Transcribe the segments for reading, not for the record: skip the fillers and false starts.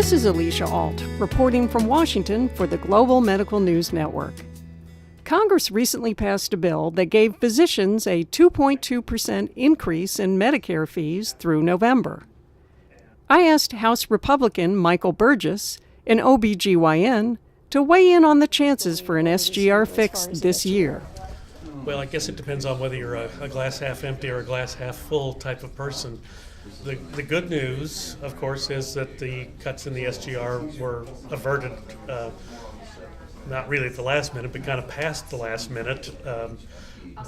This is Alicia Alt, reporting from Washington for the Global Medical News Network. Congress recently passed a bill that gave physicians a 2.2% increase in Medicare fees through November. I asked House Republican Michael Burgess, an OBGYN, to weigh in on the chances for an SGR fix this year. Well, I guess it depends on whether you're a glass half empty or a glass half full type of person. The good news, of course, is that the cuts in the SGR were averted, not really at the last minute, but kind of past the last minute.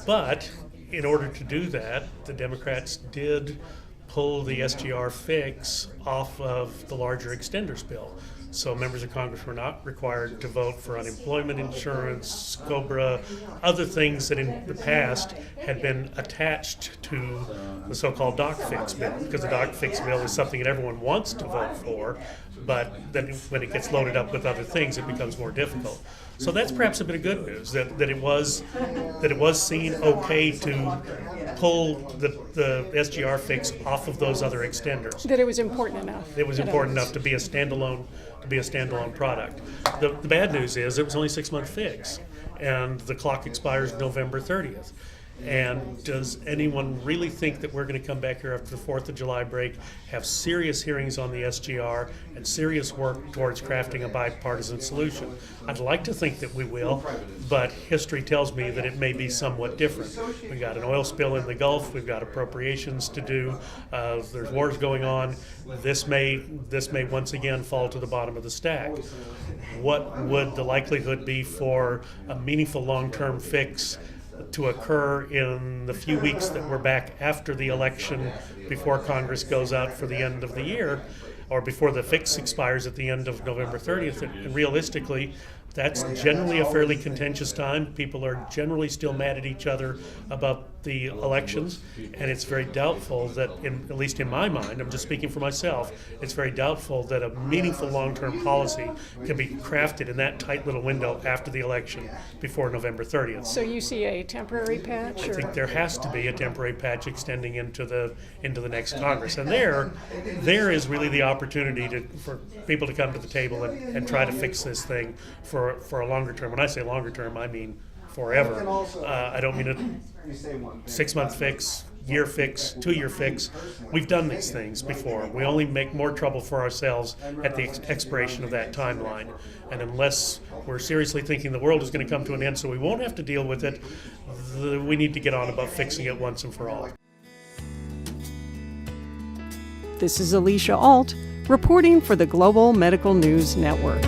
But in order to do that, the Democrats did pull the SGR fix off of the larger extenders bill. So members of Congress were not required to vote for unemployment insurance, COBRA, other things that in the past had been attached to the so-called doc fix bill, because the doc fix bill is something that everyone wants to vote for, but then when it gets loaded up with other things, it becomes more difficult. So that's perhaps a bit of good news, that it was seen okay to pull the SGR fix off of those other extenders. That it was important enough. It was important enough to be a standalone product. The bad news is it was only a 6-month fix, and the clock expires November 30th. And does anyone really think that we're going to come back here after the 4th of July break, have serious hearings on the SGR, and serious work towards crafting a bipartisan solution? I'd like to think that we will, but history tells me that it may be somewhat different. We've got an oil spill in the Gulf, we've got appropriations to do, there's wars going on. This may once again fall to the bottom of the stack. What would the likelihood be for a meaningful long-term fix to occur in the few weeks that we're back after the election, before Congress goes out for the end of the year, or before the fix expires at the end of November 30th? And realistically, that's generally a fairly contentious time. People are generally still mad at each other about the elections, and it's very doubtful that, at least in my mind, I'm just speaking for myself, it's very doubtful that a meaningful long-term policy can be crafted in that tight little window after the election before November 30th. So you see a temporary patch? I think there has to be a temporary patch extending into the next Congress, and there is really the opportunity for people to come to the table and try to fix this thing for a longer term. When I say longer term, I mean forever. I don't mean a 6-month fix, year fix, 2-year fix. We've done these things before. We only make more trouble for ourselves at the expiration of that timeline. And unless we're seriously thinking the world is going to come to an end so we won't have to deal with it, we need to get on about fixing it once and for all. This is Alicia Alt, reporting for the Global Medical News Network.